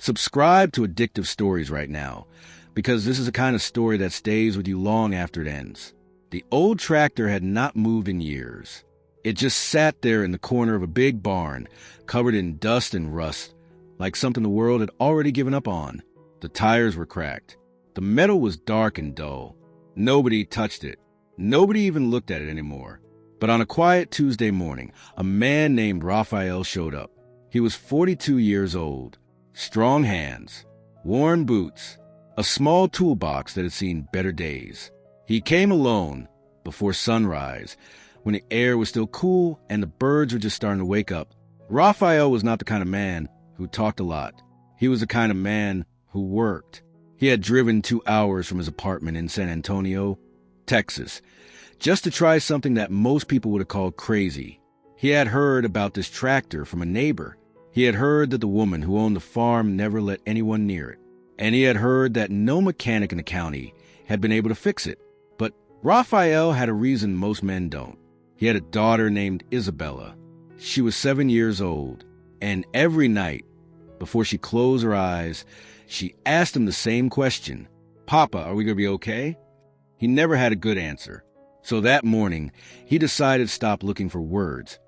Subscribe to Addictive Stories right now, because this is a kind of story that stays with you long after it ends. The old tractor had not moved in years. It just sat there in the corner of a big barn, covered in dust and rust, like something the world had already given up on. The tires were cracked. The metal was dark and dull. Nobody touched it. Nobody even looked at it anymore. But on a quiet Tuesday morning, a man named Raphael showed up. He was 42 years old. Strong hands, worn boots, a small toolbox that had seen better days. He came alone, before sunrise, when the air was still cool and the birds were just starting to wake up. Raphael was not the kind of man who talked a lot. He was the kind of man who worked. He had driven 2 hours from his apartment in San Antonio, Texas, just to try something that most people would have called crazy. He had heard about this tractor from a neighbor. He had heard that the woman who owned the farm never let anyone near it. And he had heard that no mechanic in the county had been able to fix it. But Raphael had a reason most men don't. He had a daughter named Isabella. She was 7 years old, and every night, before she closed her eyes, she asked him the same question. "Papa, are we going to be okay?" He never had a good answer. So that morning, he decided to stop looking for words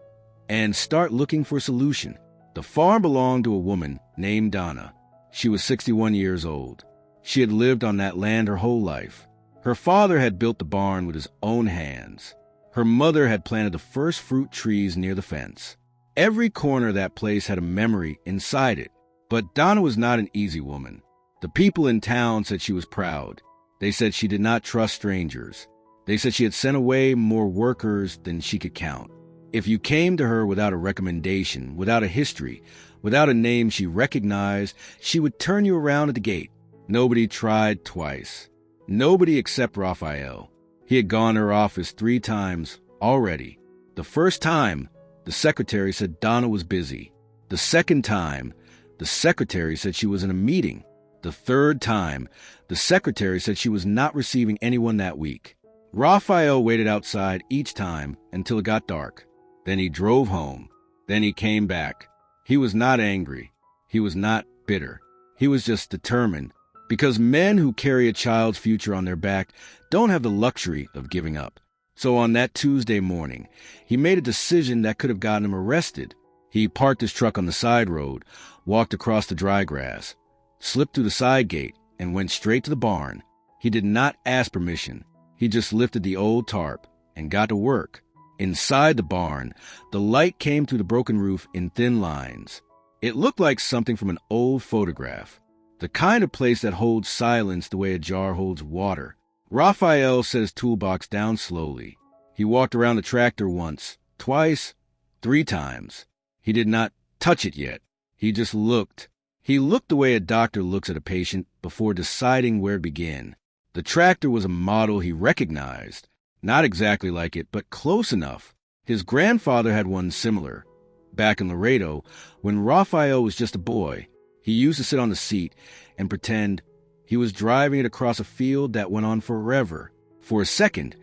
and start looking for a solution. The farm belonged to a woman named Donna. She was 61 years old. She had lived on that land her whole life. Her father had built the barn with his own hands. Her mother had planted the first fruit trees near the fence. Every corner of that place had a memory inside it. But Donna was not an easy woman. The people in town said she was proud. They said she did not trust strangers. They said she had sent away more workers than she could count. If you came to her without a recommendation, without a history, without a name she recognized, she would turn you around at the gate. Nobody tried twice. Nobody except Raphael. He had gone to her office 3 times already. The first time, the secretary said Donna was busy. The second time, the secretary said she was in a meeting. The third time, the secretary said she was not receiving anyone that week. Raphael waited outside each time until it got dark. Then he drove home. Then he came back. He was not angry. He was not bitter. He was just determined, because men who carry a child's future on their back don't have the luxury of giving up. So on that Tuesday morning, he made a decision that could have gotten him arrested. He parked his truck on the side road, walked across the dry grass, slipped through the side gate, and went straight to the barn. He did not ask permission. He just lifted the old tarp and got to work. Inside the barn, the light came through the broken roof in thin lines. It looked like something from an old photograph, the kind of place that holds silence the way a jar holds water. Raphael set his toolbox down slowly. He walked around the tractor once, twice, 3 times. He did not touch it yet. He just looked. He looked the way a doctor looks at a patient before deciding where to begin. The tractor was a model he recognized. Not exactly like it, but close enough. His grandfather had one similar. Back in Laredo, when Raphael was just a boy, he used to sit on the seat and pretend he was driving it across a field that went on forever. For a second,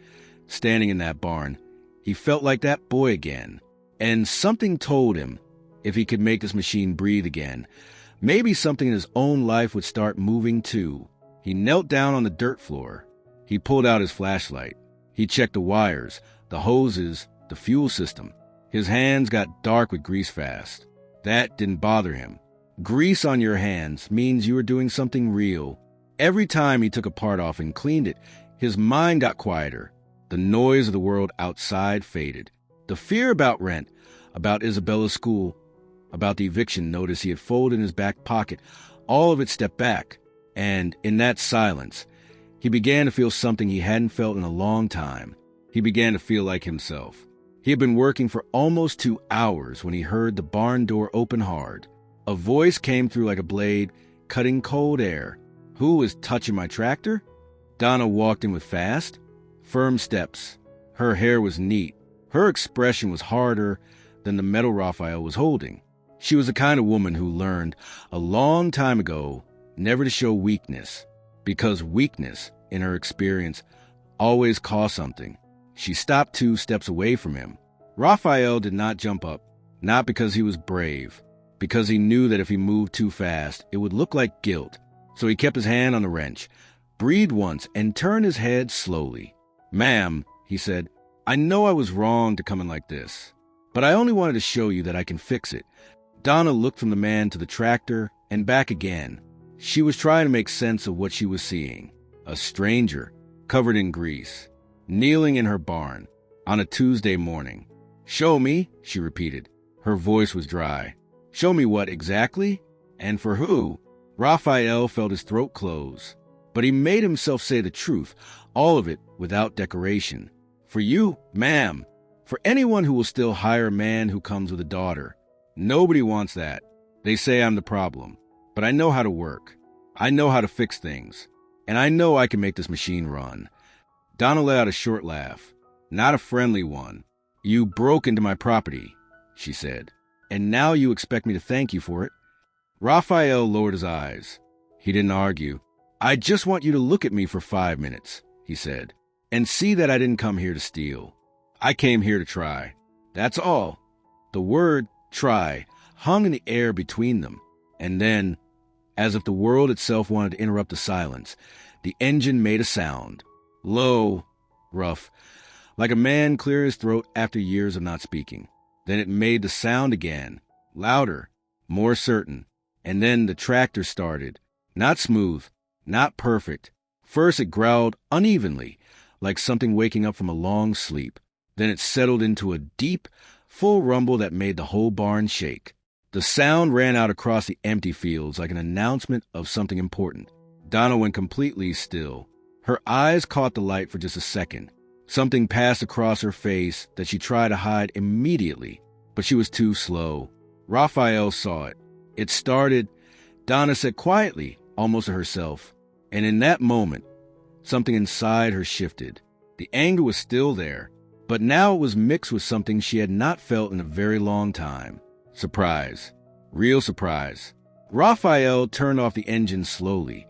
standing in that barn, he felt like that boy again. And something told him, if he could make this machine breathe again, maybe something in his own life would start moving too. He knelt down on the dirt floor. He pulled out his flashlight. He checked the wires, the hoses, the fuel system. His hands got dark with grease fast. That didn't bother him. Grease on your hands means you were doing something real. Every time he took a part off and cleaned it, his mind got quieter. The noise of the world outside faded. The fear about rent, about Isabella's school, about the eviction notice he had folded in his back pocket, all of it stepped back. And in that silence, he began to feel something he hadn't felt in a long time. He began to feel like himself. He had been working for almost 2 hours when he heard the barn door open hard. A voice came through like a blade, cutting cold air. "Who is touching my tractor?" Donna walked in with fast, firm steps. Her hair was neat. Her expression was harder than the metal Raphael was holding. She was the kind of woman who learned a long time ago never to show weakness, because weakness, in her experience, always cost something. She stopped 2 steps away from him. Raphael did not jump up, not because he was brave, because he knew that if he moved too fast, it would look like guilt. So he kept his hand on the wrench, breathed once, and turned his head slowly. "Ma'am," he said, "I know I was wrong to come in like this, but I only wanted to show you that I can fix it." Donna looked from the man to the tractor and back again. She was trying to make sense of what she was seeing. A stranger, covered in grease, kneeling in her barn on a Tuesday morning. "Show me," she repeated. Her voice was dry. "Show me what exactly? And for who?" Raphael felt his throat close, but he made himself say the truth, all of it without decoration. "For you, ma'am. For anyone who will still hire a man who comes with a daughter. Nobody wants that. They say I'm the problem. But I know how to work. I know how to fix things. And I know I can make this machine run." Donna let out a short laugh. Not a friendly one. "You broke into my property," she said. "And now you expect me to thank you for it?" Raphael lowered his eyes. He didn't argue. "I just want you to look at me for 5 minutes," he said, "and see that I didn't come here to steal. I came here to try. That's all." The word try hung in the air between them, and then, as if the world itself wanted to interrupt the silence, the engine made a sound. Low, rough, like a man clear his throat after years of not speaking. Then it made the sound again, louder, more certain, and then the tractor started. Not smooth, not perfect. First it growled unevenly, like something waking up from a long sleep. Then it settled into a deep, full rumble that made the whole barn shake. The sound ran out across the empty fields like an announcement of something important. Donna went completely still. Her eyes caught the light for just a second. Something passed across her face that she tried to hide immediately, but she was too slow. Raphael saw it. It started, Donna said quietly, almost to herself, and in that moment, something inside her shifted. The anger was still there, but now it was mixed with something she had not felt in a very long time. Surprise. Real surprise. Raphael turned off the engine slowly,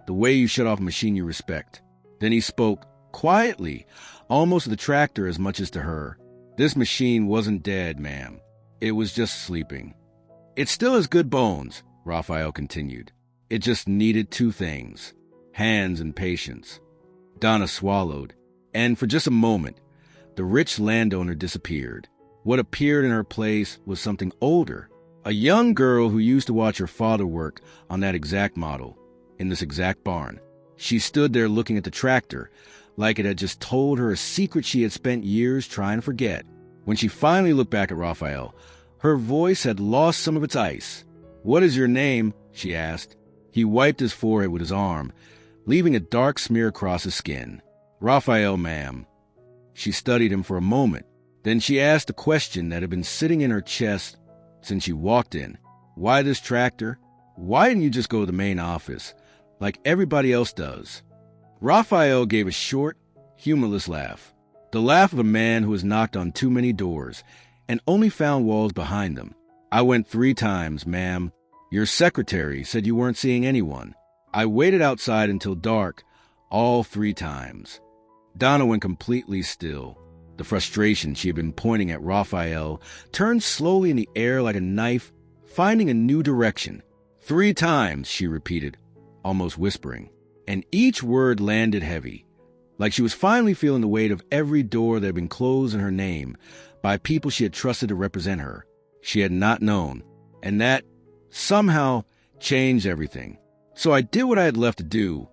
the way you shut off a machine you respect. Then he spoke, quietly, almost to the tractor as much as to her. "This machine wasn't dead, ma'am. It was just sleeping. It still has good bones," Raphael continued. "It just needed 2 things, hands and patience." Donna swallowed, and for just a moment, the rich landowner disappeared. What appeared in her place was something older, a young girl who used to watch her father work on that exact model, in this exact barn. She stood there looking at the tractor, like it had just told her a secret she had spent years trying to forget. When she finally looked back at Raphael, her voice had lost some of its ice. "What is your name?" she asked. He wiped his forehead with his arm, leaving a dark smear across his skin. "Raphael, ma'am." She studied him for a moment. Then she asked a question that had been sitting in her chest since she walked in. "Why this tractor? Why didn't you just go to the main office, like everybody else does?" Raphael gave a short, humorless laugh. The laugh of a man who has knocked on too many doors and only found walls behind them. "I went 3 times, ma'am. Your secretary said you weren't seeing anyone. I waited outside until dark, all 3 times. Donna went completely still. The frustration she had been pointing at Raphael turned slowly in the air like a knife, finding a new direction. 3 times, she repeated, almost whispering, and each word landed heavy, like she was finally feeling the weight of every door that had been closed in her name by people she had trusted to represent her. She had not known, and that, somehow, changed everything. "So I did what I had left to do,"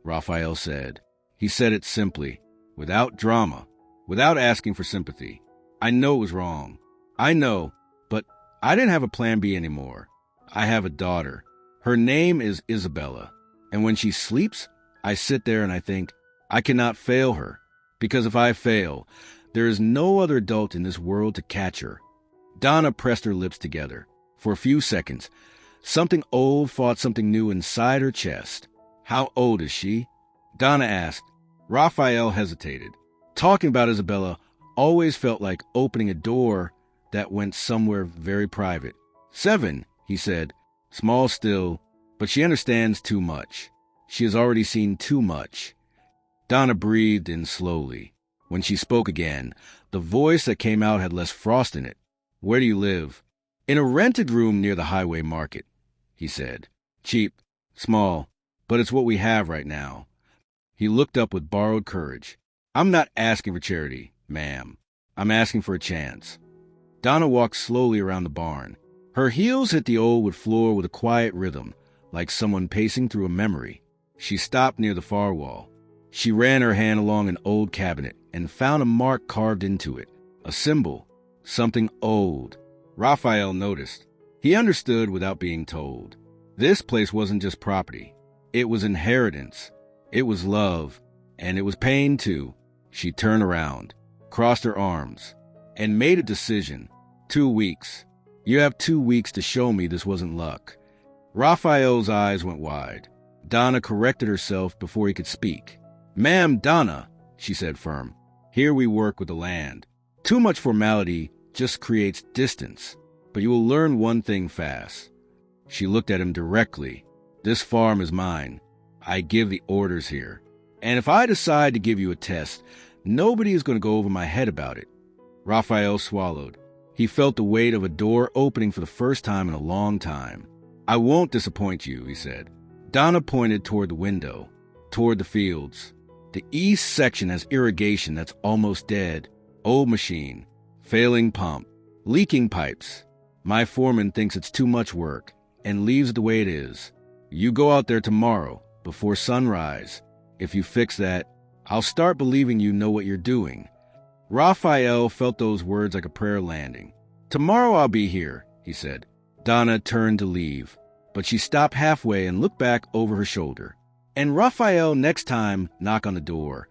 Raphael said. He said it simply, without drama, without asking for sympathy. "I know it was wrong. I know, but I didn't have a plan B anymore. I have a daughter. Her name is Isabella, and when she sleeps, I sit there and I think, I cannot fail her, because if I fail, there is no other adult in this world to catch her." Donna pressed her lips together. For a few seconds, something old fought something new inside her chest. "How old is she?" Donna asked. Raphael hesitated. Talking about Isabella always felt like opening a door that went somewhere very private. 7, he said, small still, but she understands too much. She has already seen too much. Donna breathed in slowly. When she spoke again, the voice that came out had less frost in it. "Where do you live?" In a rented room near the highway market, he said. Cheap, small, but it's what we have right now. He looked up with borrowed courage. I'm not asking for charity, ma'am. I'm asking for a chance. Donna walked slowly around the barn. Her heels hit the old wood floor with a quiet rhythm, like someone pacing through a memory. She stopped near the far wall. She ran her hand along an old cabinet and found a mark carved into it, a symbol, something old. Raphael noticed. He understood without being told. This place wasn't just property. It was inheritance. It was love. And it was pain, too. She turned around, crossed her arms, and made a decision. 2 weeks. You have 2 weeks to show me this wasn't luck. Raphael's eyes went wide. Donna corrected herself before he could speak. Ma'am, Donna, she said firm. Here we work with the land. Too much formality just creates distance, but you will learn one thing fast. She looked at him directly. This farm is mine. I give the orders here. And if I decide to give you a test, nobody is going to go over my head about it. Raphael swallowed. He felt the weight of a door opening for the first time in a long time. I won't disappoint you, he said. Donna pointed toward the window, toward the fields. The east section has irrigation that's almost dead. Old machine, failing pump, leaking pipes. My foreman thinks it's too much work and leaves it the way it is. You go out there tomorrow, before sunrise. If you fix that, I'll start believing you know what you're doing. Raphael felt those words like a prayer landing. Tomorrow I'll be here, he said. Donna turned to leave, but she stopped halfway and looked back over her shoulder. And Raphael next time knock on the door.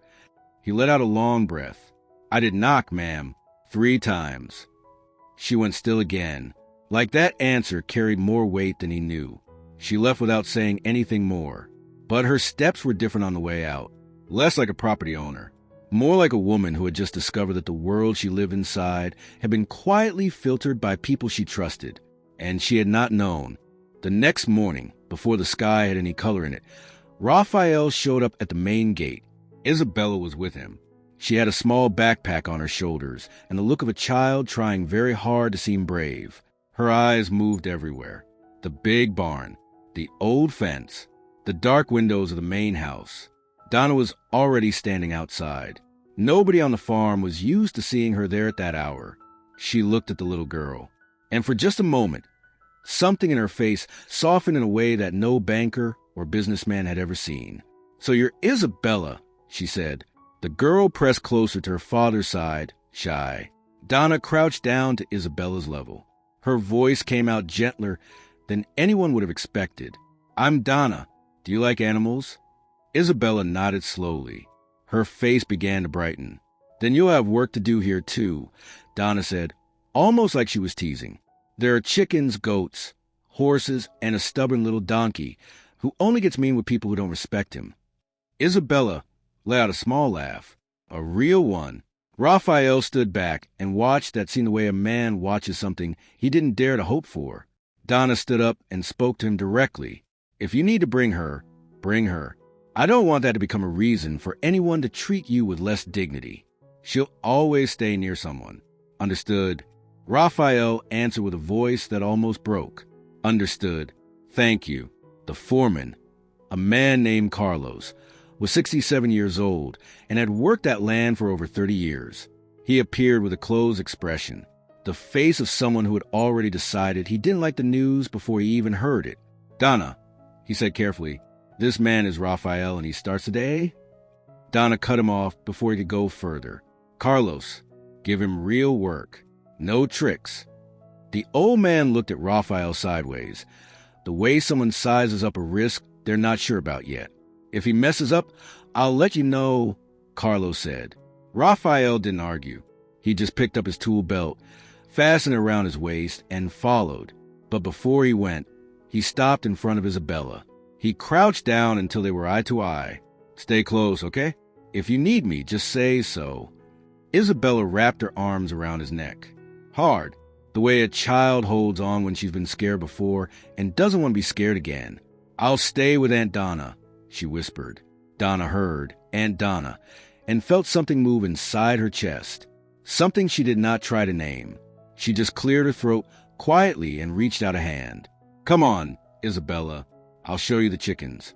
He let out a long breath. I did knock, ma'am, 3 times. She went still again. Like that answer carried more weight than he knew. She left without saying anything more. But her steps were different on the way out. Less like a property owner. More like a woman who had just discovered that the world she lived inside had been quietly filtered by people she trusted. And she had not known. The next morning, before the sky had any color in it, Raphael showed up at the main gate. Isabella was with him. She had a small backpack on her shoulders and the look of a child trying very hard to seem brave. Her eyes moved everywhere. The big barn, the old fence, the dark windows of the main house. Donna was already standing outside. Nobody on the farm was used to seeing her there at that hour. She looked at the little girl, and for just a moment, something in her face softened in a way that no banker or businessman had ever seen. So you're Isabella, she said. The girl pressed closer to her father's side, shy. Donna crouched down to Isabella's level. Her voice came out gentler than anyone would have expected. I'm Donna. Do you like animals? Isabella nodded slowly. Her face began to brighten. Then you'll have work to do here, too, Donna said, almost like she was teasing. There are chickens, goats, horses, and a stubborn little donkey who only gets mean with people who don't respect him. Isabella let out a small laugh, a real one. Raphael stood back and watched that scene the way a man watches something he didn't dare to hope for. Donna stood up and spoke to him directly. If you need to bring her, bring her. I don't want that to become a reason for anyone to treat you with less dignity. She'll always stay near someone. Understood? Raphael answered with a voice that almost broke. Understood. Thank you. The foreman, a man named Carlos, was 67 years old and had worked that land for over 30 years. He appeared with a closed expression, the face of someone who had already decided he didn't like the news before he even heard it. Donna, he said carefully, this man is Raphael and he starts today? Donna cut him off before he could go further. Carlos, give him real work. No tricks. The old man looked at Raphael sideways, the way someone sizes up a risk they're not sure about yet. If he messes up, I'll let you know, Carlos said. Raphael didn't argue. He just picked up his tool belt, fastened it around his waist, and followed. But before he went, he stopped in front of Isabella. He crouched down until they were eye to eye. Stay close, okay? If you need me, just say so. Isabella wrapped her arms around his neck. Hard, the way a child holds on when she's been scared before and doesn't want to be scared again. I'll stay with Aunt Donna, she whispered. Donna heard, Aunt Donna, and felt something move inside her chest. Something she did not try to name. She just cleared her throat quietly and reached out a hand. "Come on, Isabella. I'll show you the chickens."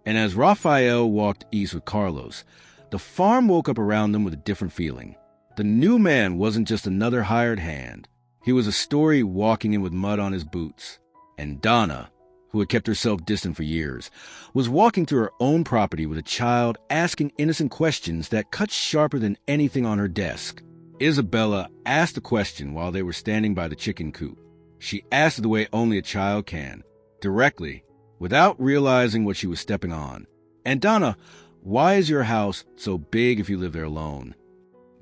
And as Raphael walked east with Carlos, the farm woke up around them with a different feeling. The new man wasn't just another hired hand. He was a story walking in with mud on his boots. And Donna, who had kept herself distant for years, was walking through her own property with a child asking innocent questions that cut sharper than anything on her desk. Isabella asked a question while they were standing by the chicken coop. She asked it the way only a child can, directly, without realizing what she was stepping on. "And Donna, why is your house so big if you live there alone?"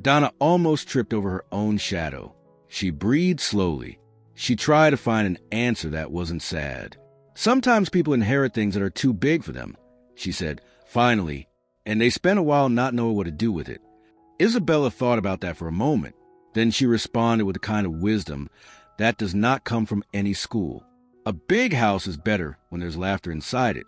Donna almost tripped over her own shadow. She breathed slowly. She tried to find an answer that wasn't sad. "Sometimes people inherit things that are too big for them," she said, finally, "and they spend a while not knowing what to do with it." Isabella thought about that for a moment. Then she responded with a kind of wisdom that does not come from any school. "A big house is better when there's laughter inside it."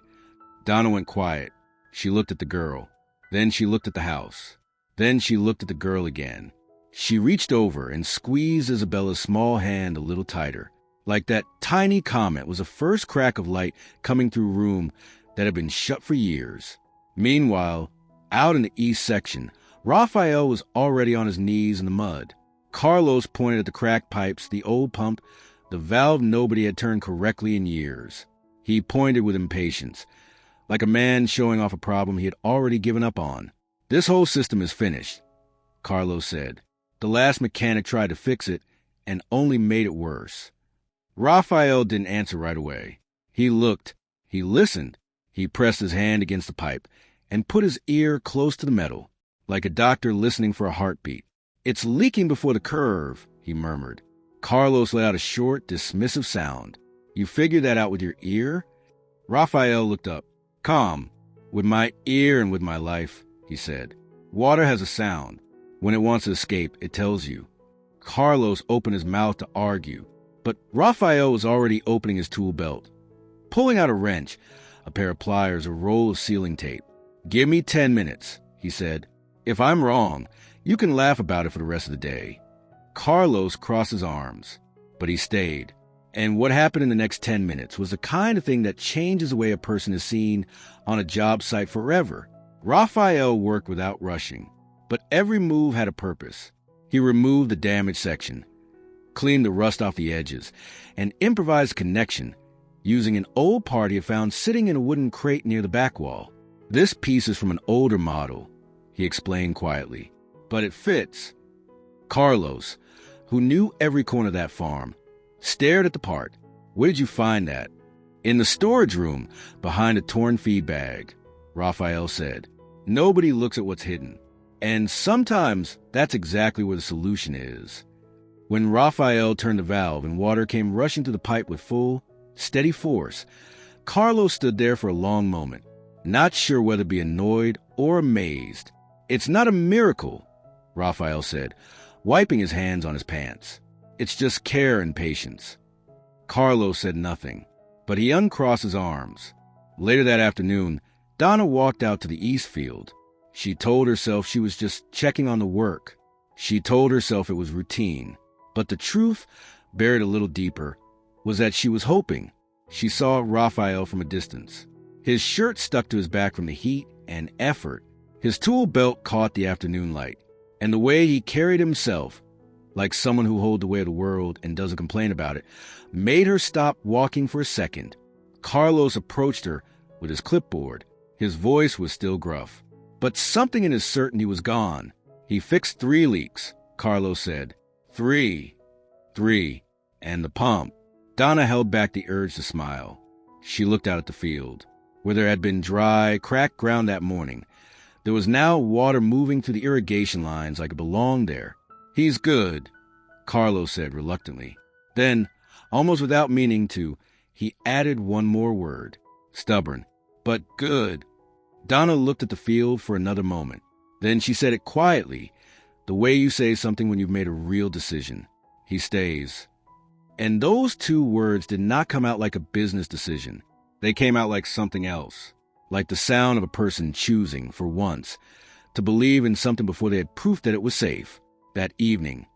Donna went quiet. She looked at the girl. Then she looked at the house. Then she looked at the girl again. She reached over and squeezed Isabella's small hand a little tighter, like that tiny comment was a first crack of light coming through a room that had been shut for years. Meanwhile, out in the east section, Raphael was already on his knees in the mud. Carlos pointed at the cracked pipes, the old pump, the valve nobody had turned correctly in years. He pointed with impatience, like a man showing off a problem he had already given up on. "This whole system is finished," Carlos said. "The last mechanic tried to fix it and only made it worse." Raphael didn't answer right away. He looked, he listened, he pressed his hand against the pipe and put his ear close to the metal, like a doctor listening for a heartbeat. "It's leaking before the curve," he murmured. Carlos let out a short, dismissive sound. "You figured that out with your ear?" Raphael looked up. "Calm. With my ear and with my life," he said. "Water has a sound. When it wants to escape, it tells you." Carlos opened his mouth to argue, but Raphael was already opening his tool belt, pulling out a wrench, a pair of pliers, a roll of sealing tape. "Give me 10 minutes, he said. "If I'm wrong, you can laugh about it for the rest of the day." Carlos crossed his arms, but he stayed. And what happened in the next 10 minutes was the kind of thing that changes the way a person is seen on a job site forever. Raphael worked without rushing, but every move had a purpose. He removed the damaged section, cleaned the rust off the edges, and improvised a connection using an old part he had found sitting in a wooden crate near the back wall. "This piece is from an older model," he explained quietly, "but it fits." Carlos, who knew every corner of that farm, stared at the part. "Where did you find that?" "In the storage room, behind a torn feed bag," Raphael said. "Nobody looks at what's hidden. And sometimes that's exactly where the solution is." When Raphael turned the valve and water came rushing through the pipe with full, steady force, Carlos stood there for a long moment, not sure whether to be annoyed or amazed. "It's not a miracle," Raphael said, wiping his hands on his pants. "It's just care and patience." Carlos said nothing, but he uncrossed his arms. Later that afternoon, Donna walked out to the east field. She told herself she was just checking on the work. She told herself it was routine. But the truth, buried a little deeper, was that she was hoping. She saw Raphael from a distance. His shirt stuck to his back from the heat and effort. His tool belt caught the afternoon light. And the way he carried himself, like someone who holds the weight of the world and doesn't complain about it, made her stop walking for a second. Carlos approached her with his clipboard. His voice was still gruff, but something in his certainty was gone. "He fixed 3 leaks," Carlos said. Three, and the pump." Donna held back the urge to smile. She looked out at the field, where there had been dry, cracked ground that morning. There was now water moving through the irrigation lines like it belonged there. "He's good," Carlos said reluctantly. Then, almost without meaning to, he added one more word. "Stubborn, but good." Donna looked at the field for another moment. Then she said it quietly, the way you say something when you've made a real decision. "He stays." And those 2 words did not come out like a business decision. They came out like something else, like the sound of a person choosing, for once, to believe in something before they had proof that it was safe. That evening,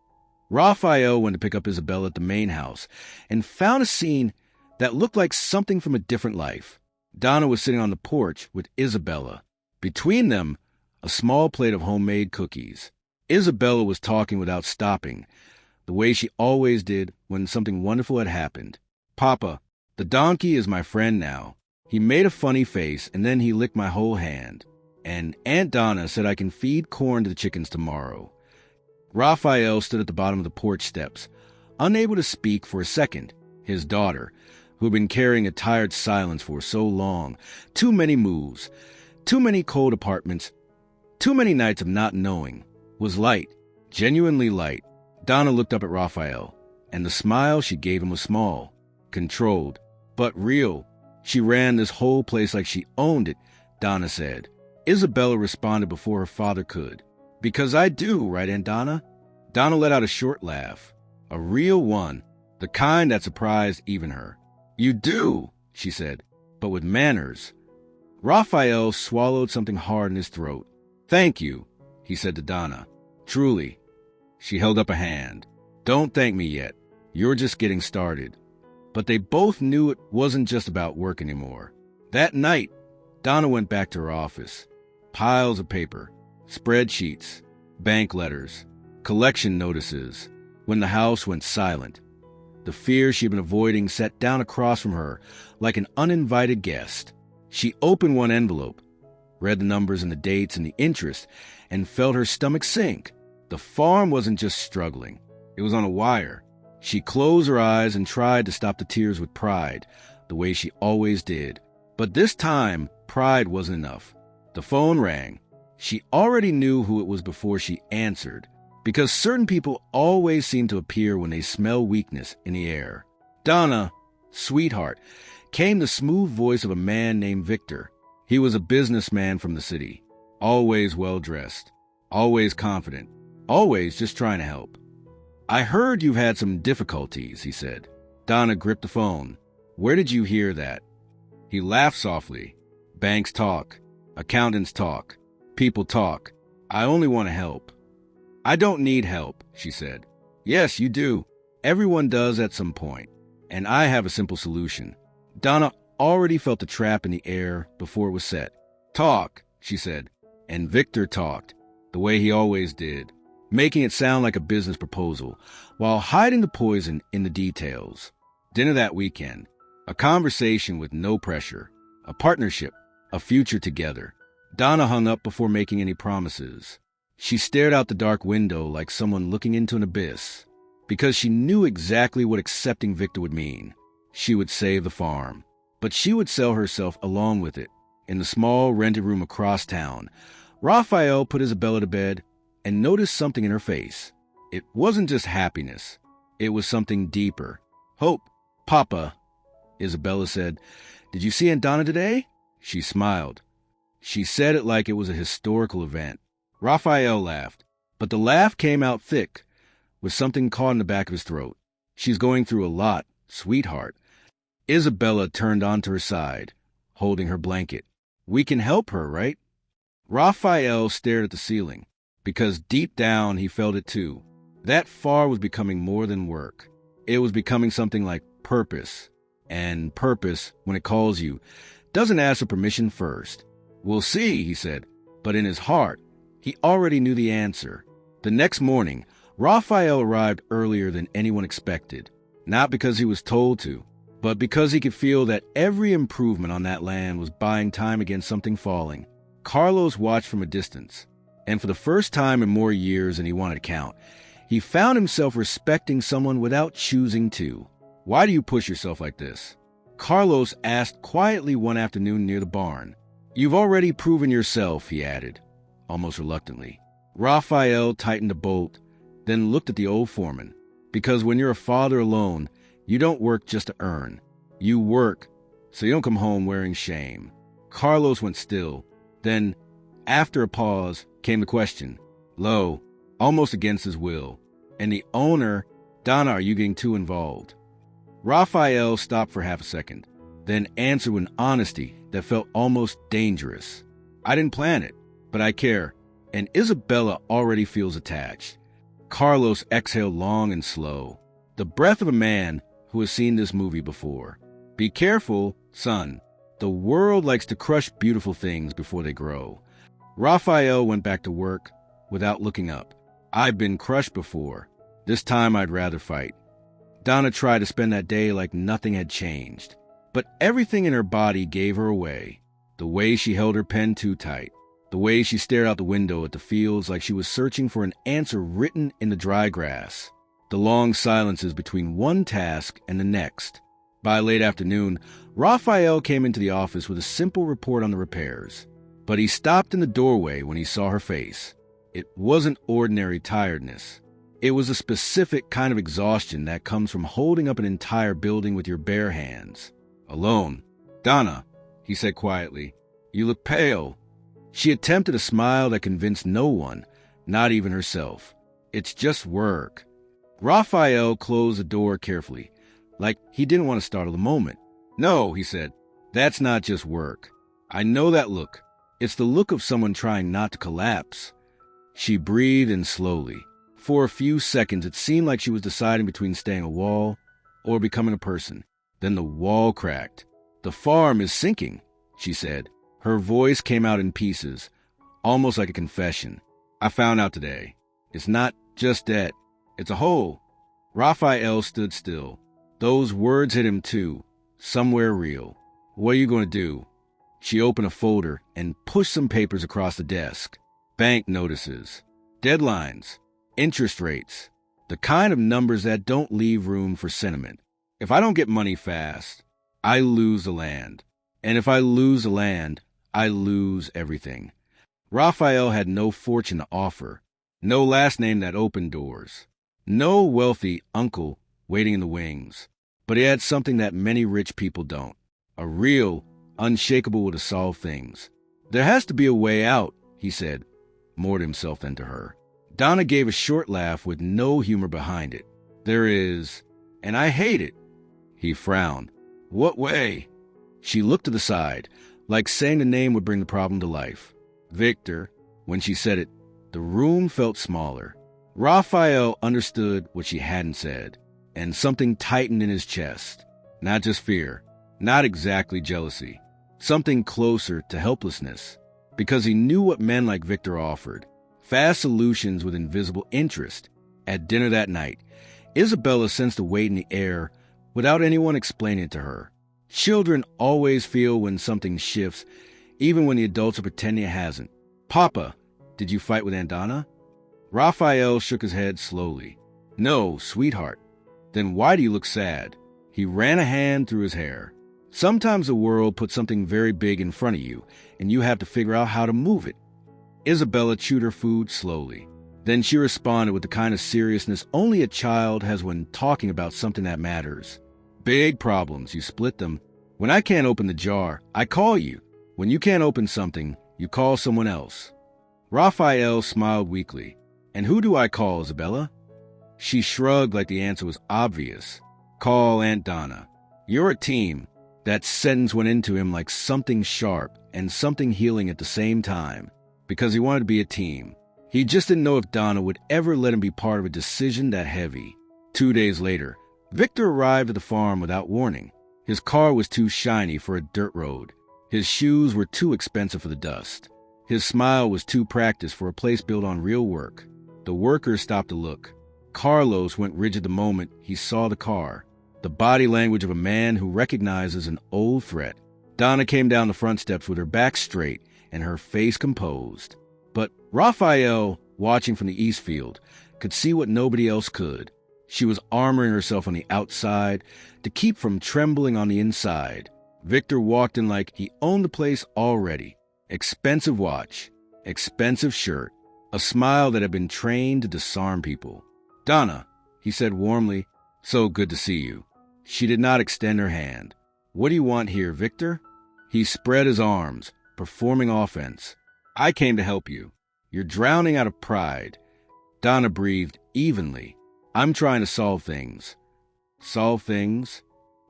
Raphael went to pick up Isabella at the main house and found a scene that looked like something from a different life. Donna was sitting on the porch with Isabella. Between them, a small plate of homemade cookies. Isabella was talking without stopping, the way she always did when something wonderful had happened. "Papa, the donkey is my friend now. He made a funny face, and then he licked my whole hand. And Aunt Donna said I can feed corn to the chickens tomorrow." Raphael stood at the bottom of the porch steps, unable to speak for a second. His daughter, who had been carrying a tired silence for so long, too many moves, too many cold apartments, too many nights of not knowing, was light, genuinely light. Donna looked up at Raphael, and the smile she gave him was small, controlled, but real. "She ran this whole place like she owned it," Donna said. Isabella responded before her father could. "Because I do, right, Aunt Donna?" Donna let out a short laugh, a real one, the kind that surprised even her. "You do," she said, "but with manners." Raphael swallowed something hard in his throat. "Thank you," he said to Donna. "Truly." She held up a hand. "Don't thank me yet. You're just getting started." But they both knew it wasn't just about work anymore. That night, Donna went back to her office. Piles of paper, spreadsheets, bank letters, collection notices. When the house went silent, the fear she'd been avoiding sat down across from her like an uninvited guest. She opened one envelope, read the numbers and the dates and the interest, and felt her stomach sink. The farm wasn't just struggling. It was on a wire. She closed her eyes and tried to stop the tears with pride, the way she always did. But this time, pride wasn't enough. The phone rang. She already knew who it was before she answered, because certain people always seem to appear when they smell weakness in the air. "Donna, sweetheart," came the smooth voice of a man named Victor. He was a businessman from the city, always well-dressed, always confident, always just trying to help. "I heard you've had some difficulties," he said. Donna gripped the phone. "Where did you hear that?" He laughed softly. "Banks talk. Accountants talk. People talk. I only want to help." "I don't need help," she said. "Yes, you do. Everyone does at some point. And I have a simple solution." Donna already felt the trap in the air before it was set. "Talk," she said. And Victor talked, the way he always did, making it sound like a business proposal, while hiding the poison in the details. Dinner that weekend. A conversation with no pressure. A partnership. A future together. Donna hung up before making any promises. She stared out the dark window like someone looking into an abyss, because she knew exactly what accepting Victor would mean. She would save the farm, but she would sell herself along with it. In the small rented room across town, Raphael put Isabella to bed and noticed something in her face. It wasn't just happiness. It was something deeper. "Hope." "Papa," Isabella said, "did you see Aunt Donna today?" She smiled. She said it like it was a historical event. Raphael laughed, but the laugh came out thick, with something caught in the back of his throat. "She's going through a lot, sweetheart." Isabella turned onto her side, holding her blanket. "We can help her, right?" Raphael stared at the ceiling, because deep down he felt it too. That far was becoming more than work. It was becoming something like purpose. And purpose, when it calls you, doesn't ask for permission first. "We'll see," he said, but in his heart, he already knew the answer. The next morning, Raphael arrived earlier than anyone expected, not because he was told to, but because he could feel that every improvement on that land was buying time against something falling. Carlos watched from a distance, and for the first time in more years than he wanted to count, he found himself respecting someone without choosing to. "Why do you push yourself like this?" Carlos asked quietly one afternoon near the barn. "You've already proven yourself," he added, almost reluctantly. Raphael tightened a bolt, then looked at the old foreman. "Because when you're a father alone, you don't work just to earn. You work so you don't come home wearing shame." Carlos went still. Then, after a pause, came the question, low, almost against his will. "And the owner, Donna, are you getting too involved?" Raphael stopped for half a second, then answered with honesty that felt almost dangerous. "I didn't plan it, but I care, and Isabella already feels attached." Carlos exhaled long and slow, the breath of a man who has seen this movie before. Be careful, son. The world likes to crush beautiful things before they grow. Raphael went back to work without looking up. I've been crushed before. This time I'd rather fight. Donna tried to spend that day like nothing had changed. But everything in her body gave her away. The way she held her pen too tight. The way she stared out the window at the fields like she was searching for an answer written in the dry grass. The long silences between one task and the next. By late afternoon, Raphael came into the office with a simple report on the repairs. But he stopped in the doorway when he saw her face. It wasn't ordinary tiredness. It was a specific kind of exhaustion that comes from holding up an entire building with your bare hands. Alone. Donna, he said quietly, you look pale. She attempted a smile that convinced no one, not even herself. It's just work. Raphael closed the door carefully, like he didn't want to startle the moment. No, he said, that's not just work. I know that look. It's the look of someone trying not to collapse. She breathed in slowly. For a few seconds, it seemed like she was deciding between staying a wall or becoming a person. Then the wall cracked. The farm is sinking, she said. Her voice came out in pieces, almost like a confession. I found out today. It's not just debt. It's a hole. Raphael stood still. Those words hit him too, somewhere real. What are you going to do? She opened a folder and pushed some papers across the desk. Bank notices, deadlines, interest rates, the kind of numbers that don't leave room for sentiment. If I don't get money fast, I lose the land. And if I lose the land, I lose everything. Raphael had no fortune to offer, no last name that opened doors, no wealthy uncle waiting in the wings. But he had something that many rich people don't, a real, unshakable will to solve things. There has to be a way out, he said, more to himself than to her. Donna gave a short laugh with no humor behind it. There is, and I hate it. He frowned. What way? She looked to the side, like saying the name would bring the problem to life. Victor. When she said it, the room felt smaller. Raphael understood what she hadn't said, and something tightened in his chest. Not just fear, not exactly jealousy, something closer to helplessness, because he knew what men like Victor offered. Fast solutions with invisible interest. At dinner that night, Isabella sensed a weight in the air without anyone explaining it to her. Children always feel when something shifts, even when the adults are pretending it hasn't. Papa, did you fight with Aunt Donna? Raphael shook his head slowly. No, sweetheart. Then why do you look sad? He ran a hand through his hair. Sometimes the world puts something very big in front of you, and you have to figure out how to move it. Isabella chewed her food slowly. Then she responded with the kind of seriousness only a child has when talking about something that matters. Big problems, you split them. When I can't open the jar, I call you. When you can't open something, you call someone else. Raphael smiled weakly. And who do I call, Isabella? She shrugged like the answer was obvious. Call Aunt Donna. You're a team. That sentence went into him like something sharp and something healing at the same time, because he wanted to be a team. He just didn't know if Donna would ever let him be part of a decision that heavy. 2 days later, Victor arrived at the farm without warning. His car was too shiny for a dirt road. His shoes were too expensive for the dust. His smile was too practiced for a place built on real work. The workers stopped to look. Carlos went rigid the moment he saw the car, the body language of a man who recognizes an old threat. Donna came down the front steps with her back straight and her face composed. But Raphael, watching from the east field, could see what nobody else could. She was armoring herself on the outside to keep from trembling on the inside. Victor walked in like he owned the place already. Expensive watch, expensive shirt, a smile that had been trained to disarm people. Donna, he said warmly, so good to see you. She did not extend her hand. What do you want here, Victor? He spread his arms, performing offense. I came to help you. You're drowning out of pride. Donna breathed evenly. I'm trying to solve things. Solve things?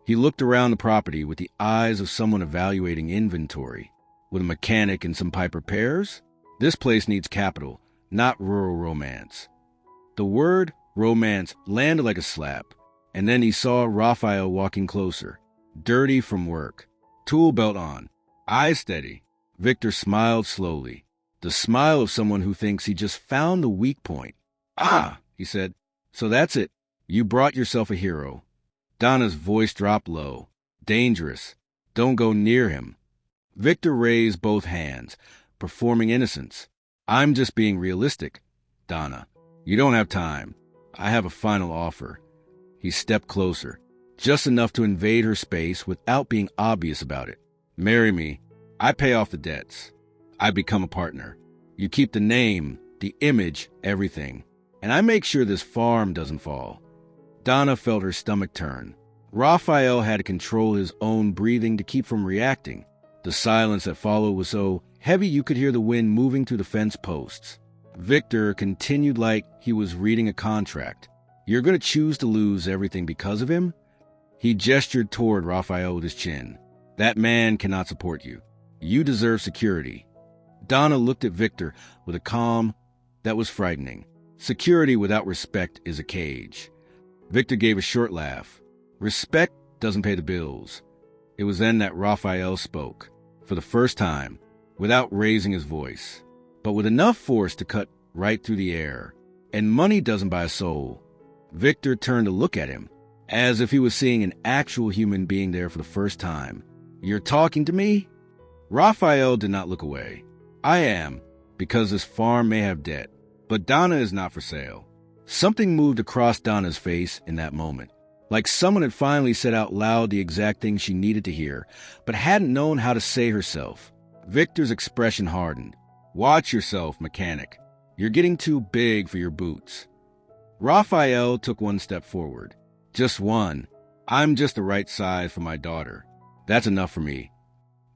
He looked around the property with the eyes of someone evaluating inventory. With a mechanic and some pipe repairs? This place needs capital, not rural romance. The word romance landed like a slap, and then he saw Raphael walking closer, dirty from work, tool belt on, eyes steady. Victor smiled slowly, the smile of someone who thinks he just found the weak point. "Ah," he said, "so that's it. You brought yourself a hero." Donna's voice dropped low. "Dangerous. Don't go near him." Victor raised both hands, performing innocence. "I'm just being realistic, Donna. You don't have time. I have a final offer." He stepped closer, just enough to invade her space without being obvious about it. "Marry me. I pay off the debts. I become a partner. You keep the name, the image, everything. And I make sure this farm doesn't fall." Donna felt her stomach turn. Raphael had to control his own breathing to keep from reacting. The silence that followed was so heavy you could hear the wind moving through the fence posts. Victor continued like he was reading a contract. "You're going to choose to lose everything because of him?" He gestured toward Raphael with his chin. "That man cannot support you. You deserve security." Donna looked at Victor with a calm that was frightening. Security without respect is a cage. Victor gave a short laugh. "Respect doesn't pay the bills." It was then that Raphael spoke, for the first time, without raising his voice, but with enough force to cut right through the air. "And money doesn't buy a soul." Victor turned to look at him, as if he was seeing an actual human being there for the first time. "You're talking to me?" Raphael did not look away. "I am, because this farm may have debt, but Donna is not for sale." Something moved across Donna's face in that moment, like someone had finally said out loud the exact thing she needed to hear, but hadn't known how to say herself. Victor's expression hardened. "Watch yourself, mechanic. You're getting too big for your boots." Raphael took one step forward. "Just one. I'm just the right size for my daughter. That's enough for me."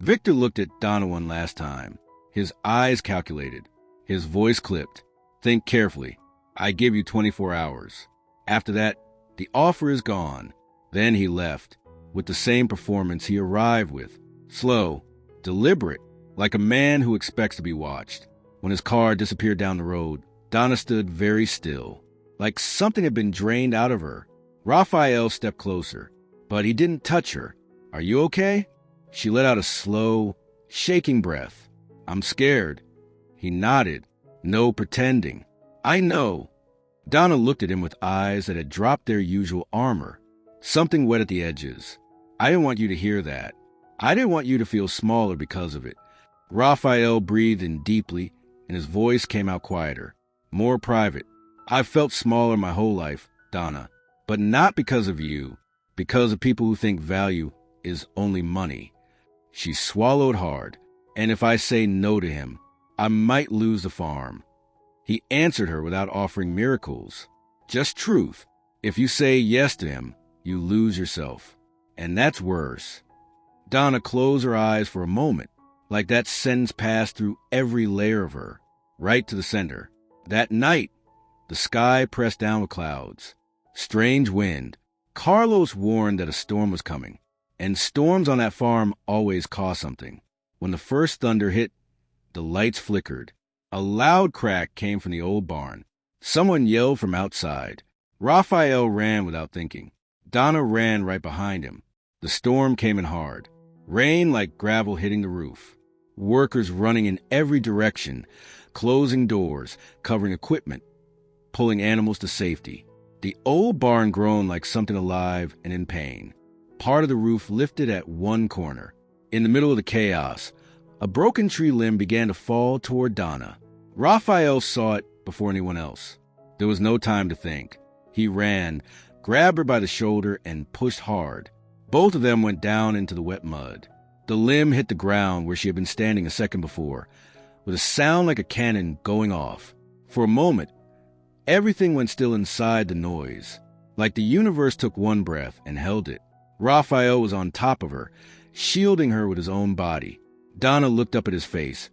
Victor looked at Donna one last time. His eyes calculated. His voice clipped. "Think carefully. I give you 24 hours. After that, the offer is gone." Then he left, with the same performance he arrived with. Slow, deliberate, like a man who expects to be watched. When his car disappeared down the road, Donna stood very still, like something had been drained out of her. Raphael stepped closer, but he didn't touch her. "Are you okay?" She let out a slow, shaking breath. "I'm scared." He nodded. "No pretending. I know." Donna looked at him with eyes that had dropped their usual armor. Something wet at the edges. "I didn't want you to hear that. I didn't want you to feel smaller because of it." Raphael breathed in deeply, and his voice came out quieter, more private. "I've felt smaller my whole life, Donna, but not because of you, because of people who think value is only money." She swallowed hard. "And if I say no to him, I might lose the farm." He answered her without offering miracles. "Just truth. If you say yes to him, you lose yourself. And that's worse." Donna closed her eyes for a moment, like that sentence passed through every layer of her, right to the center. That night, the sky pressed down with clouds. Strange wind. Carlos warned that a storm was coming, and storms on that farm always cause something. When the first thunder hit, the lights flickered. A loud crack came from the old barn. Someone yelled from outside. Raphael ran without thinking. Donna ran right behind him. The storm came in hard. Rain like gravel hitting the roof. Workers running in every direction, closing doors, covering equipment, pulling animals to safety. The old barn groaned like something alive and in pain. Part of the roof lifted at one corner. In the middle of the chaos, a broken tree limb began to fall toward Donna. Raphael saw it before anyone else. There was no time to think. He ran, grabbed her by the shoulder, and pushed hard. Both of them went down into the wet mud. The limb hit the ground where she had been standing a second before, with a sound like a cannon going off. For a moment, everything went still inside the noise, like the universe took one breath and held it. Raphael was on top of her, shielding her with his own body. Donna looked up at his face,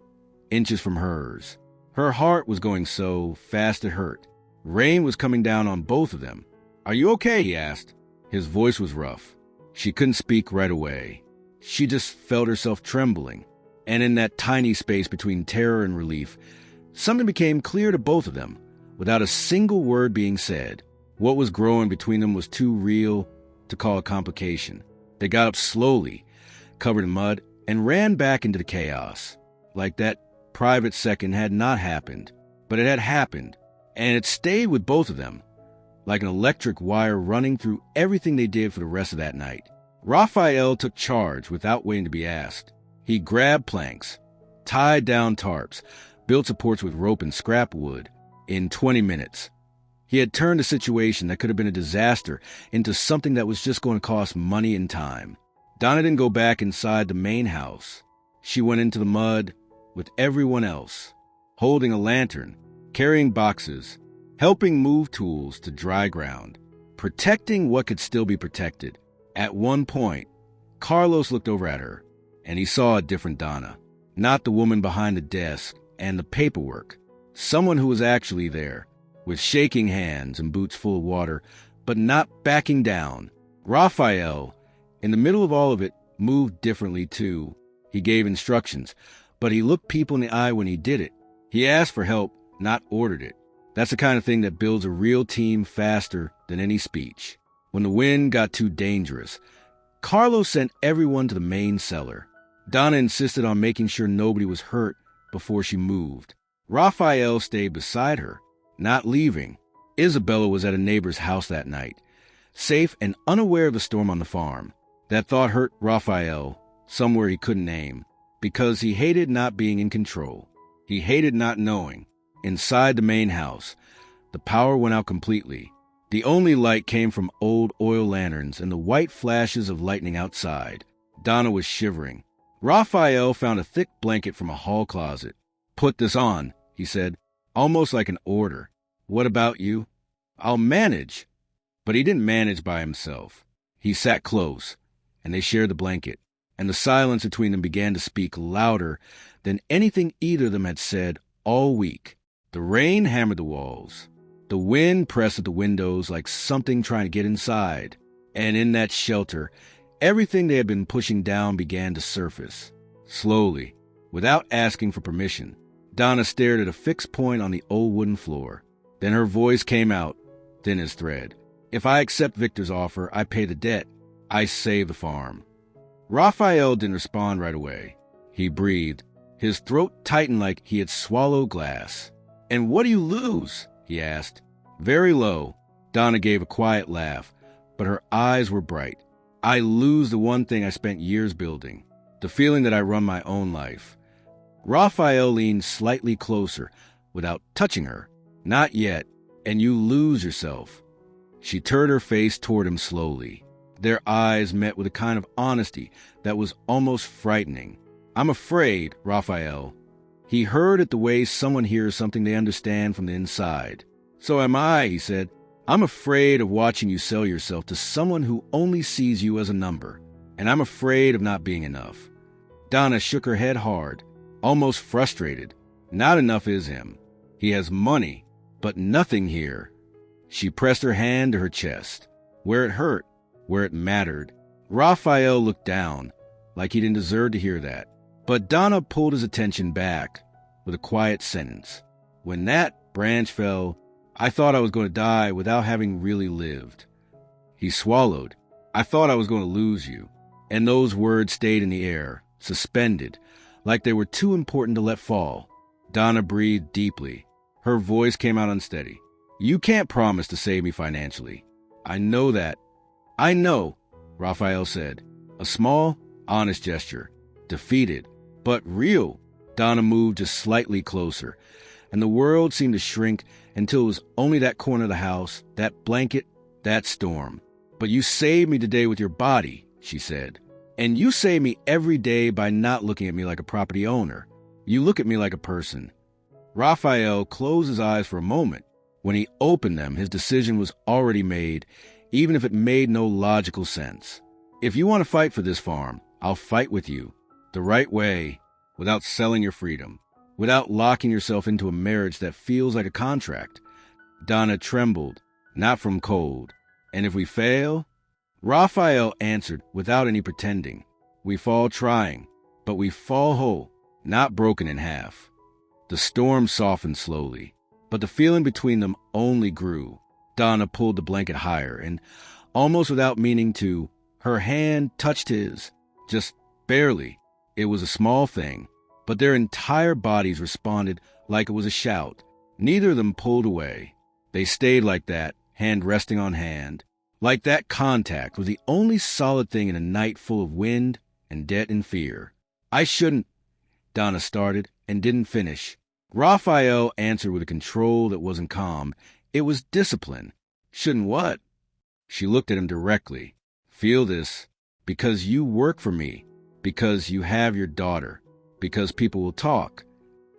inches from hers. Her heart was going so fast it hurt. Rain was coming down on both of them. "Are you okay?" he asked. His voice was rough. She couldn't speak right away. She just felt herself trembling. And in that tiny space between terror and relief, something became clear to both of them. without a single word being said. What was growing between them was too real to call a complication. They got up slowly, covered in mud, and ran back into the chaos. Like that private second had not happened, but it had happened, and it stayed with both of them, like an electric wire running through everything they did for the rest of that night. Raphael took charge without waiting to be asked. He grabbed planks, tied down tarps, built supports with rope and scrap wood. In 20 minutes, he had turned a situation that could have been a disaster into something that was just going to cost money and time. Donna didn't go back inside the main house. She went into the mud with everyone else, holding a lantern, carrying boxes, helping move tools to dry ground, protecting what could still be protected. At one point, Carlos looked over at her, and he saw a different Donna. Not the woman behind the desk and the paperwork. Someone who was actually there, with shaking hands and boots full of water, but not backing down. Raphael, in the middle of all of it, moved differently too. He gave instructions, but he looked people in the eye when he did it. He asked for help, not ordered it. That's the kind of thing that builds a real team faster than any speech. When the wind got too dangerous, Carlos sent everyone to the main cellar. Donna insisted on making sure nobody was hurt before she moved. Raphael stayed beside her, not leaving. Isabella was at a neighbor's house that night, safe and unaware of the storm on the farm. That thought hurt Raphael somewhere he couldn't name, because he hated not being in control. He hated not knowing. Inside the main house, the power went out completely. The only light came from old oil lanterns and the white flashes of lightning outside. Donna was shivering. Raphael found a thick blanket from a hall closet. "Put this on," he said, almost like an order. "What about you?" "I'll manage." But he didn't manage by himself. He sat close, and they shared the blanket, and the silence between them began to speak louder than anything either of them had said all week. The rain hammered the walls. The wind pressed at the windows like something trying to get inside. And in that shelter, everything they had been pushing down began to surface. Slowly, without asking for permission, Donna stared at a fixed point on the old wooden floor. Then her voice came out, thin as thread. "If I accept Victor's offer, I pay the debt. I save the farm." Raphael didn't respond right away. He breathed. His throat tightened like he had swallowed glass. "And what do you lose?" he asked. Very low, Donna gave a quiet laugh, but her eyes were bright. "I lose the one thing I spent years building, the feeling that I run my own life." Raphael leaned slightly closer, without touching her. "Not yet, and you lose yourself." She turned her face toward him slowly. Their eyes met with a kind of honesty that was almost frightening. "I'm afraid, Raphael." He heard it the way someone hears something they understand from the inside. "So am I," he said. "I'm afraid of watching you sell yourself to someone who only sees you as a number, and I'm afraid of not being enough." Donna shook her head hard, almost frustrated. Not enough is him. He has money, but nothing here. She pressed her hand to her chest, where it hurt, where it mattered. Raphael looked down, like he didn't deserve to hear that. But Donna pulled his attention back with a quiet sentence. "When that branch fell, I thought I was going to die without having really lived." He swallowed. "I thought I was going to lose you." And those words stayed in the air, suspended, like they were too important to let fall. Donna breathed deeply. Her voice came out unsteady. "You can't promise to save me financially. I know that." "I know," Raphael said. A small, honest gesture. Defeated, but real. Donna moved just slightly closer, and the world seemed to shrink until it was only that corner of the house, that blanket, that storm. "But you saved me today with your body," she said. "And you save me every day by not looking at me like a property owner. You look at me like a person." Raphael closed his eyes for a moment. When he opened them, his decision was already made, even if it made no logical sense. "If you want to fight for this farm, I'll fight with you. The right way, without selling your freedom, without locking yourself into a marriage that feels like a contract." Donna trembled, not from cold. "And if we fail?" Raphael answered without any pretending. "We fall trying, but we fall whole, not broken in half." The storm softened slowly. But the feeling between them only grew. Donna pulled the blanket higher, and almost without meaning to, her hand touched his. Just barely. It was a small thing, but their entire bodies responded like it was a shout. Neither of them pulled away. They stayed like that, hand resting on hand. Like that contact was the only solid thing in a night full of wind and debt and fear. I shouldn't, Donna started and didn't finish. Raphael answered with a control that wasn't calm. It was discipline. Shouldn't what? She looked at him directly. Feel this. Because you work for me. Because you have your daughter. Because people will talk.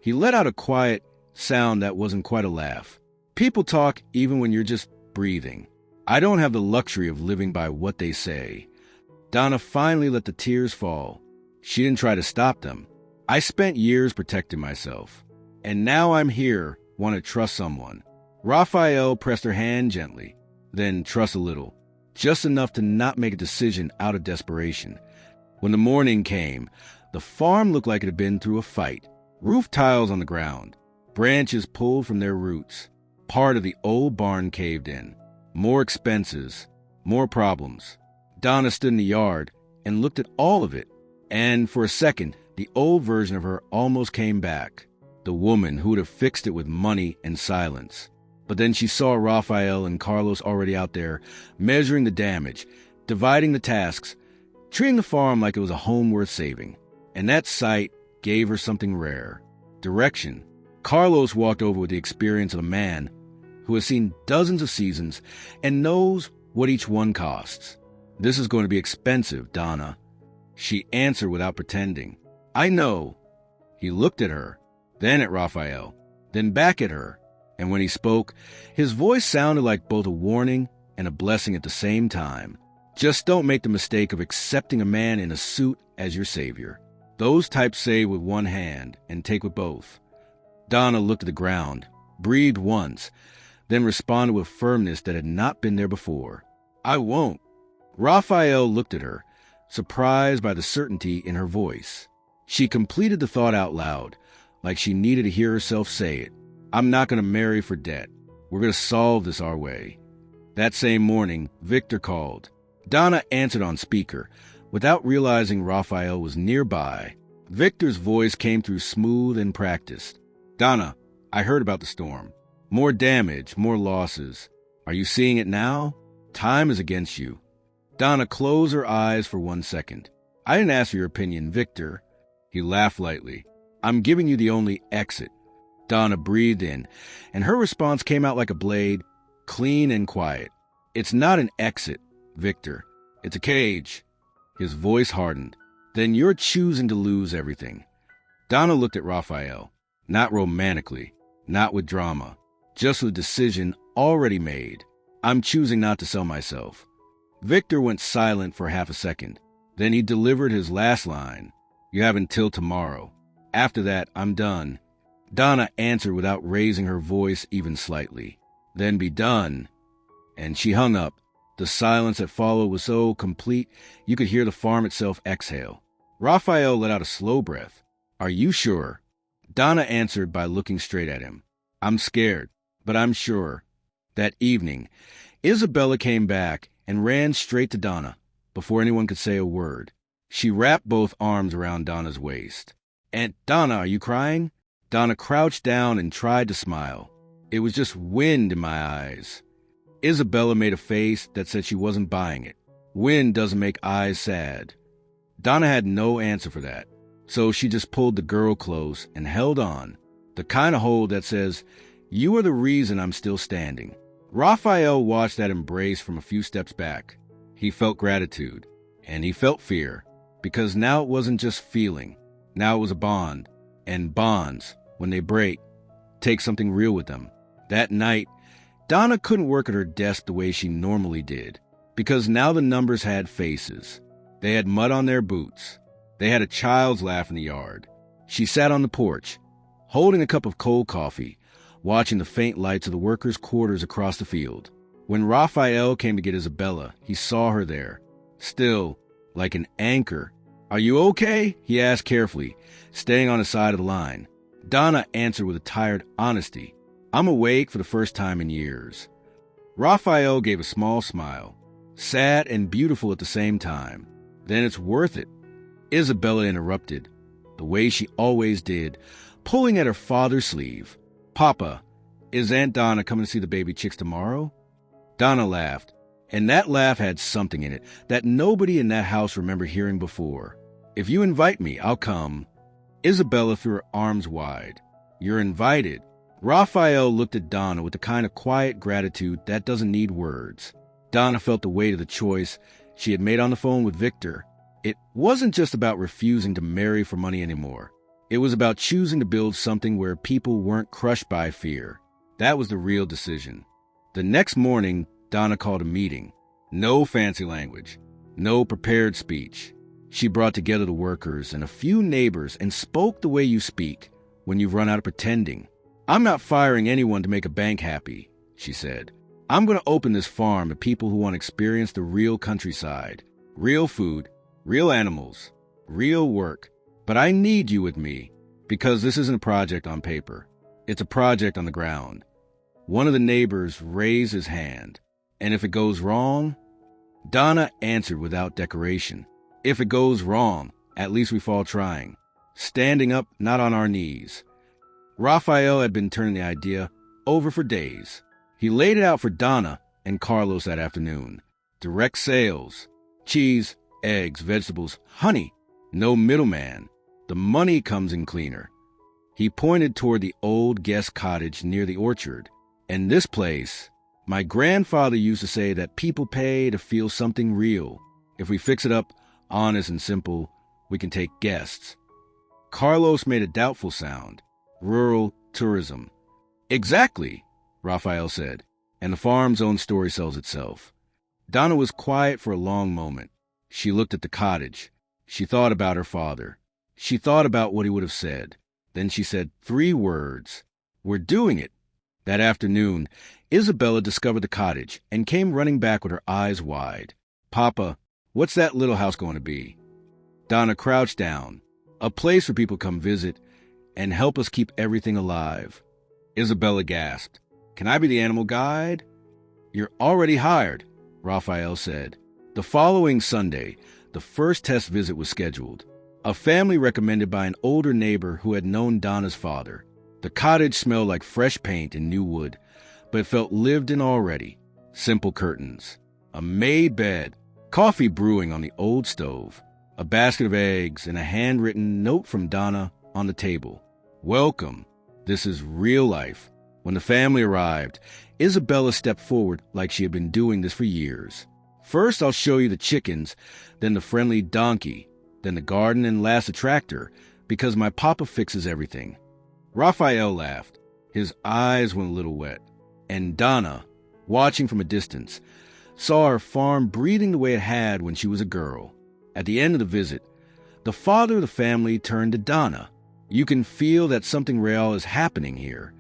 He let out a quiet sound that wasn't quite a laugh. People talk even when you're just breathing. I don't have the luxury of living by what they say. Donna finally let the tears fall. She didn't try to stop them. I spent years protecting myself. And now I'm here, want to trust someone. Raphael pressed her hand gently, then trust a little. Just enough to not make a decision out of desperation. When the morning came, the farm looked like it had been through a fight. Roof tiles on the ground. Branches pulled from their roots. Part of the old barn caved in. More expenses. More problems. Donna stood in the yard and looked at all of it. And for a second, the old version of her almost came back. The woman who would have fixed it with money and silence. But then she saw Raphael and Carlos already out there, measuring the damage, dividing the tasks, treating the farm like it was a home worth saving. And that sight gave her something rare. Direction. Carlos walked over with the experience of a man who has seen dozens of seasons and knows what each one costs. This is going to be expensive, Donna. She answered without pretending. I know. He looked at her, then at Raphael, then back at her. And when he spoke, his voice sounded like both a warning and a blessing at the same time. Just don't make the mistake of accepting a man in a suit as your savior. Those types save with one hand and take with both. Donna looked at the ground, breathed once, then responded with firmness that had not been there before. I won't. Raphael looked at her, surprised by the certainty in her voice. She completed the thought out loud, like she needed to hear herself say it. I'm not going to marry for debt. We're going to solve this our way. That same morning, Victor called. Donna answered on speaker, without realizing Raphael was nearby. Victor's voice came through smooth and practiced. Donna, I heard about the storm. More damage, more losses. Are you seeing it now? Time is against you. Donna closed her eyes for 1 second. I didn't ask for your opinion, Victor. He laughed lightly. I'm giving you the only exit. Donna breathed in, and her response came out like a blade, clean and quiet. It's not an exit, Victor. It's a cage. His voice hardened. Then you're choosing to lose everything. Donna looked at Raphael, not romantically, not with drama, just with a decision already made. I'm choosing not to sell myself. Victor went silent for half a second. Then he delivered his last line. You have until tomorrow. After that, I'm done. Donna answered without raising her voice even slightly. Then be done. And she hung up. The silence that followed was so complete you could hear the farm itself exhale. Raphael let out a slow breath. Are you sure? Donna answered by looking straight at him. I'm scared, but I'm sure. That evening, Isabella came back and ran straight to Donna before anyone could say a word. She wrapped both arms around Donna's waist. Aunt Donna, are you crying? Donna crouched down and tried to smile. It was just wind in my eyes. Isabella made a face that said she wasn't buying it. Wind doesn't make eyes sad. Donna had no answer for that, so she just pulled the girl close and held on, the kind of hold that says, you are the reason I'm still standing. Raphael watched that embrace from a few steps back. He felt gratitude, and he felt fear, because now it wasn't just feeling. Now it was a bond, and bonds, when they break, take something real with them. That night, Donna couldn't work at her desk the way she normally did, because now the numbers had faces. They had mud on their boots. They had a child's laugh in the yard. She sat on the porch, holding a cup of cold coffee, watching the faint lights of the workers' quarters across the field. When Raphael came to get Isabella, he saw her there, still, like an anchor. Are you okay? He asked carefully, staying on his side of the line. Donna answered with a tired honesty. I'm awake for the first time in years. Raphael gave a small smile, sad and beautiful at the same time. Then it's worth it. Isabella interrupted, the way she always did, pulling at her father's sleeve. Papa, is Aunt Donna coming to see the baby chicks tomorrow? Donna laughed, and that laugh had something in it that nobody in that house remembered hearing before. If you invite me, I'll come. Isabella threw her arms wide. You're invited. Raphael looked at Donna with the kind of quiet gratitude that doesn't need words. Donna felt the weight of the choice she had made on the phone with Victor. It wasn't just about refusing to marry for money anymore. It was about choosing to build something where people weren't crushed by fear. That was the real decision. The next morning, Donna called a meeting. No fancy language. No prepared speech. She brought together the workers and a few neighbors and spoke the way you speak when you've run out of pretending. I'm not firing anyone to make a bank happy, she said. I'm going to open this farm to people who want to experience the real countryside. Real food, real animals, real work. But I need you with me, because this isn't a project on paper. It's a project on the ground. One of the neighbors raised his hand. And if it goes wrong? Donna answered without decoration. If it goes wrong, at least we fall trying. Standing up, not on our knees. Raphael had been turning the idea over for days. He laid it out for Donna and Carlos that afternoon. Direct sales. Cheese, eggs, vegetables, honey. No middleman. The money comes in cleaner. He pointed toward the old guest cottage near the orchard. And this place, my grandfather used to say that people pay to feel something real. If we fix it up, honest and simple, we can take guests. Carlos made a doubtful sound. Rural tourism. Exactly, Raphael said, and the farm's own story sells itself. Donna was quiet for a long moment. She looked at the cottage. She thought about her father. She thought about what he would have said. Then she said 3 words. We're doing it. That afternoon, Isabella discovered the cottage and came running back with her eyes wide. Papa, what's that little house going to be? Donna crouched down. A place where people come visit and help us keep everything alive. Isabella gasped. Can I be the animal guide? You're already hired, Raphael said. The following Sunday, the first test visit was scheduled. A family recommended by an older neighbor who had known Donna's father. The cottage smelled like fresh paint and new wood, but it felt lived in already. Simple curtains, a made bed, coffee brewing on the old stove, a basket of eggs, and a handwritten note from Donna on the table. Welcome. This is real life. When the family arrived, Isabella stepped forward like she had been doing this for years. First, I'll show you the chickens, then the friendly donkey, then the garden, and last the tractor, because my papa fixes everything. Raphael laughed. His eyes went a little wet. And Donna, watching from a distance, saw her farm breathing the way it had when she was a girl. At the end of the visit, the father of the family turned to Donna. You can feel that something real is happening here.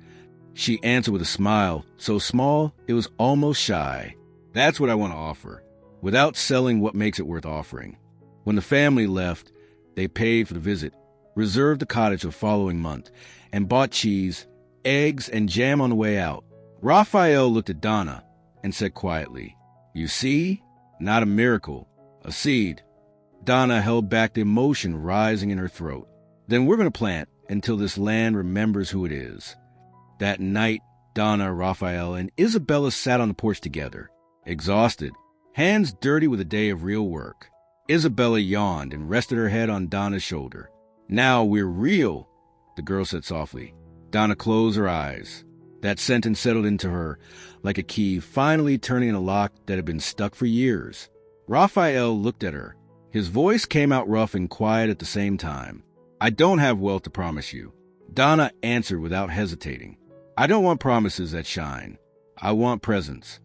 She answered with a smile, so small it was almost shy. That's what I want to offer, without selling what makes it worth offering. When the family left, they paid for the visit, reserved the cottage the following month, and bought cheese, eggs, and jam on the way out. Raphael looked at Donna and said quietly, You see? Not a miracle. A seed. Donna held back the emotion rising in her throat. Then we're going to plant until this land remembers who it is. That night, Donna, Raphael, and Isabella sat on the porch together, exhausted, hands dirty with a day of real work. Isabella yawned and rested her head on Donna's shoulder. Now we're real, the girl said softly. Donna closed her eyes. That sentence settled into her like a key finally turning in a lock that had been stuck for years. Raphael looked at her. His voice came out rough and quiet at the same time. I don't have wealth to promise you. Donna answered without hesitating. I don't want promises that shine. I want presence.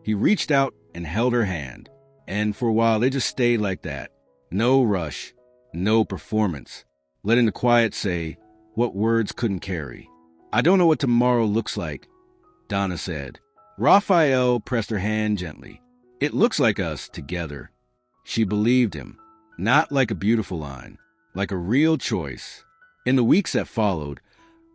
He reached out and held her hand. And for a while they just stayed like that. No rush. No performance. Letting the quiet say what words couldn't carry. I don't know what tomorrow looks like, Donna said. Raphael pressed her hand gently. It looks like us together. She believed him. Not like a beautiful line. Like a real choice. In the weeks that followed,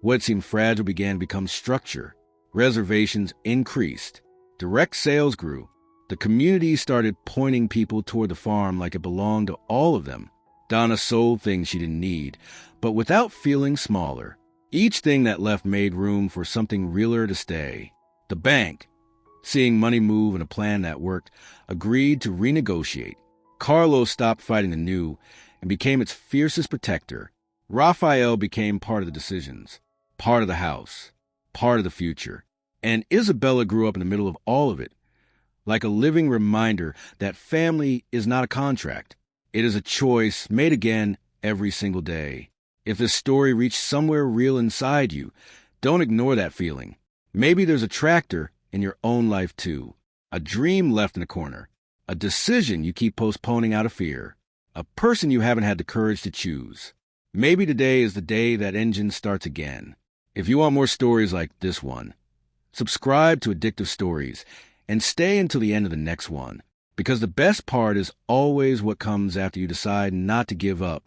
what seemed fragile began to become structure. Reservations increased. Direct sales grew. The community started pointing people toward the farm like it belonged to all of them. Donna sold things she didn't need, but without feeling smaller. Each thing that left made room for something realer to stay. The bank, seeing money move and a plan that worked, agreed to renegotiate. Carlos stopped fighting the new and became its fiercest protector. Raphael became part of the decisions, part of the house, part of the future. And Isabella grew up in the middle of all of it, like a living reminder that family is not a contract. It is a choice made again every single day. If this story reached somewhere real inside you, don't ignore that feeling. Maybe there's a tractor in your own life too. A dream left in a corner. A decision you keep postponing out of fear. A person you haven't had the courage to choose. Maybe today is the day that engine starts again. If you want more stories like this one, subscribe to Addictive Stories and stay until the end of the next one. Because the best part is always what comes after you decide not to give up